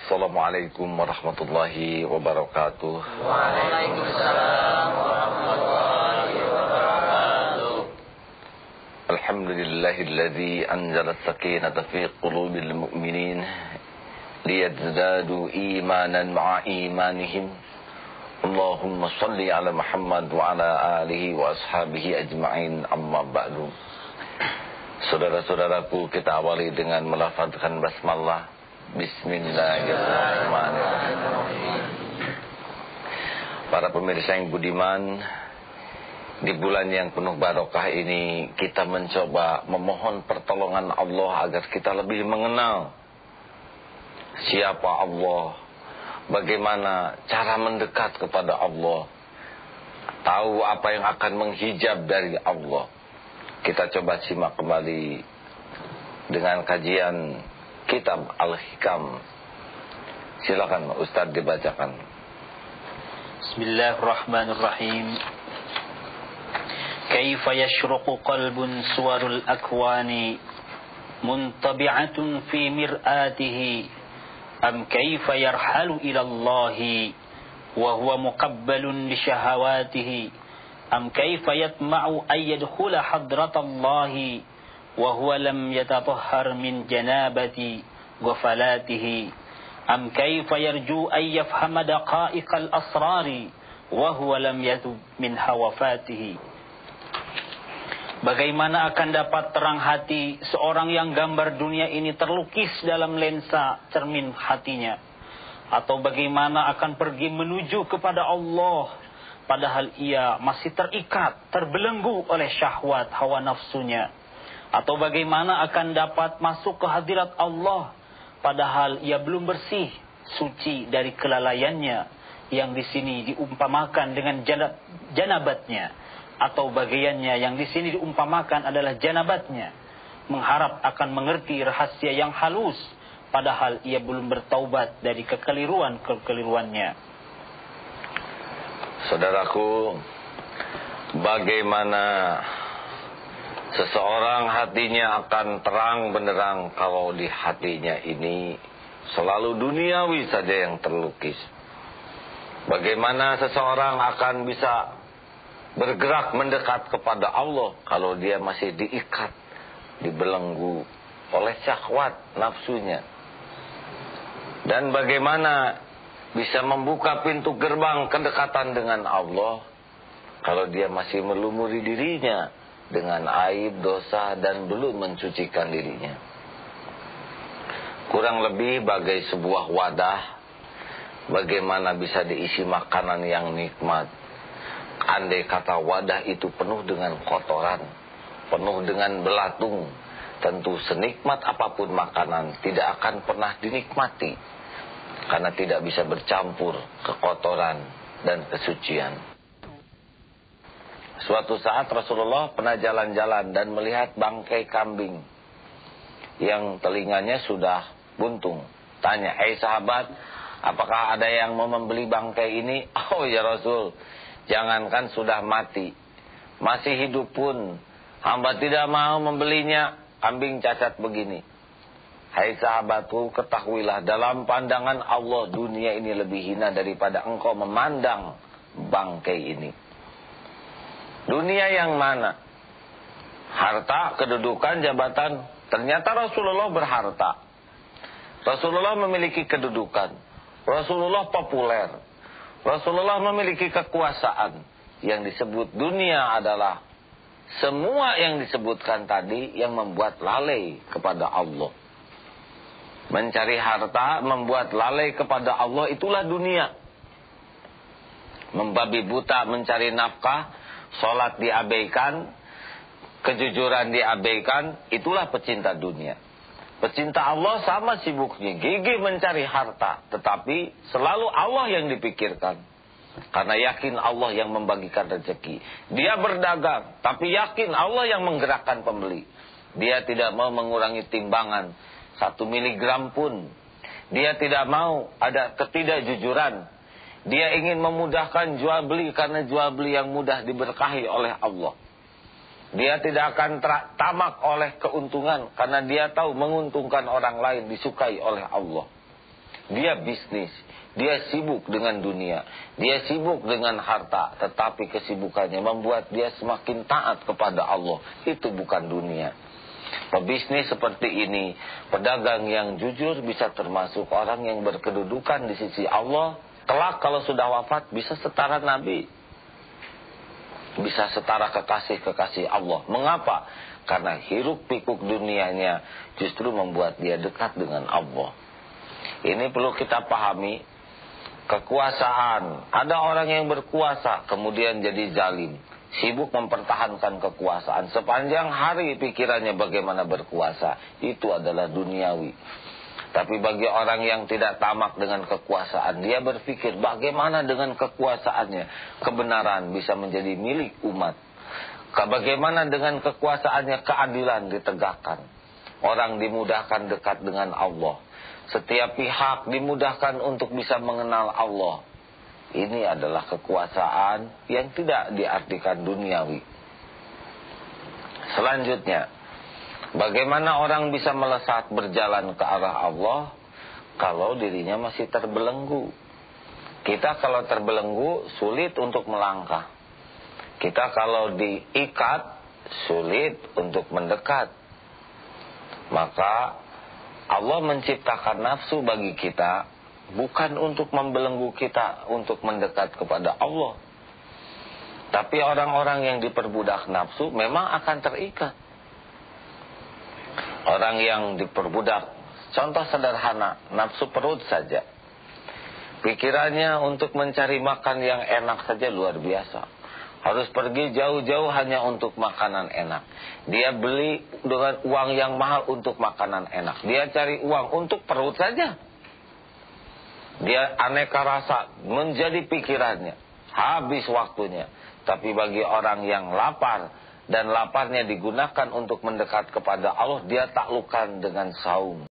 Assalamualaikum warahmatullahi wabarakatuh. Waalaikumsalam warahmatullahi wabarakatuh. Alhamdulillahilladzi anzala as-sakinata fi qulubil mu'minin liyazdadu imanan ma'a imanihim. Allahumma shalli ala Muhammad wa ala alihi wa ashabihi ajma'in, amma ba'du. Saudara-saudaraku, kita awali dengan melafazkan basmalah. Bismillahirrahmanirrahim. Para pemirsa yang budiman, di bulan yang penuh barokah ini kita mencoba memohon pertolongan Allah agar kita lebih mengenal siapa Allah, bagaimana cara mendekat kepada Allah, tahu apa yang akan menghijab dari Allah. Kita coba simak kembali dengan kajian Kitab Al-Hikam. Silakan Ustaz dibacakan. Bismillahirrahmanirrahim. Kaifa yashruqu qalbun suwarul akwani muntabi'atun fi mir'atihi am kaifa yarhalu ila Allahi wa huwa muqabbalun li shahawatihi am kaifa yatma'u an yadkhula hadratallahi wa huwa lam yatatahhar min janabati ghafalatihi am kaifa yarju an yafhama daqa'iqal asrari wa huwa lam yatub min hawafatihi. Bagaimana akan dapat terang hati seorang yang gambar dunia ini terlukis dalam lensa cermin hatinya, atau bagaimana akan pergi menuju kepada Allah padahal ia masih terikat, terbelenggu oleh syahwat hawa nafsunya, atau bagaimana akan dapat masuk ke hadirat Allah padahal ia belum bersih, suci dari kelalaiannya yang di sini diumpamakan dengan janabatnya, atau bagiannya yang di sini diumpamakan adalah janabatnya, mengharap akan mengerti rahasia yang halus padahal ia belum bertaubat dari kekeliruannya. Saudaraku, bagaimana seseorang hatinya akan terang benderang kalau di hatinya ini selalu duniawi saja yang terlukis? Bagaimana seseorang akan bisa bergerak mendekat kepada Allah kalau dia masih diikat, dibelenggu oleh syahwat nafsunya? Dan bagaimana bisa membuka pintu gerbang kedekatan dengan Allah kalau dia masih melumuri dirinya dengan aib, dosa, dan belum mencucikan dirinya? Kurang lebih bagai sebuah wadah, bagaimana bisa diisi makanan yang nikmat. Andai kata wadah itu penuh dengan kotoran, penuh dengan belatung, tentu senikmat apapun makanan tidak akan pernah dinikmati, karena tidak bisa bercampur kekotoran dan kesucian. Suatu saat Rasulullah pernah jalan-jalan dan melihat bangkai kambing yang telinganya sudah buntung. Tanya, "Hei sahabat, apakah ada yang mau membeli bangkai ini?" "Oh ya Rasul, jangankan sudah mati, masih hidup pun hamba tidak mau membelinya, kambing cacat begini." "Hai sahabatku, ketahuilah dalam pandangan Allah dunia ini lebih hina daripada engkau memandang bangkai ini." Dunia yang mana? Harta, kedudukan, jabatan. Ternyata Rasulullah berharta, Rasulullah memiliki kedudukan, Rasulullah populer, Rasulullah memiliki kekuasaan. Yang disebut dunia adalah semua yang disebutkan tadi yang membuat lalai kepada Allah. Mencari harta membuat lalai kepada Allah, itulah dunia. Membabi buta mencari nafkah, sholat diabaikan, kejujuran diabaikan, itulah pecinta dunia. Pecinta Allah sama sibuknya, gigih mencari harta, tetapi selalu Allah yang dipikirkan. Karena yakin Allah yang membagikan rezeki. Dia berdagang, tapi yakin Allah yang menggerakkan pembeli. Dia tidak mau mengurangi timbangan 1 miligram pun. Dia tidak mau ada ketidakjujuran. Dia ingin memudahkan jual beli karena jual beli yang mudah diberkahi oleh Allah. Dia tidak akan tamak oleh keuntungan karena dia tahu menguntungkan orang lain disukai oleh Allah. Dia bisnis, dia sibuk dengan dunia, dia sibuk dengan harta, tetapi kesibukannya membuat dia semakin taat kepada Allah. Itu bukan dunia. Pebisnis seperti ini, pedagang yang jujur bisa termasuk orang yang berkedudukan di sisi Allah. Kelak kalau sudah wafat bisa setara Nabi, bisa setara kekasih-kekasih Allah. Mengapa? Karena hiruk pikuk dunianya justru membuat dia dekat dengan Allah. Ini perlu kita pahami. Kekuasaan, ada orang yang berkuasa kemudian jadi zalim, sibuk mempertahankan kekuasaan. Sepanjang hari pikirannya bagaimana berkuasa. Itu adalah duniawi. Tapi bagi orang yang tidak tamak dengan kekuasaan, dia berpikir bagaimana dengan kekuasaannya kebenaran bisa menjadi milik umat. Bagaimana dengan kekuasaannya keadilan ditegakkan. Orang dimudahkan dekat dengan Allah. Setiap pihak dimudahkan untuk bisa mengenal Allah. Ini adalah kekuasaan yang tidak diartikan duniawi. Selanjutnya, bagaimana orang bisa melesat berjalan ke arah Allah kalau dirinya masih terbelenggu? Kita kalau terbelenggu sulit untuk melangkah. Kita kalau diikat sulit untuk mendekat. Maka Allah menciptakan nafsu bagi kita bukan untuk membelenggu kita untuk mendekat kepada Allah. Tapi orang-orang yang diperbudak nafsu memang akan terikat. Orang yang diperbudak, contoh sederhana, nafsu perut saja. Pikirannya untuk mencari makan yang enak saja luar biasa. Harus pergi jauh-jauh hanya untuk makanan enak. Dia beli dengan uang yang mahal untuk makanan enak. Dia cari uang untuk perut saja. Dia aneka rasa menjadi pikirannya. Habis waktunya. Tapi bagi orang yang lapar dan laparnya digunakan untuk mendekat kepada Allah, dia taklukkan dengan saum.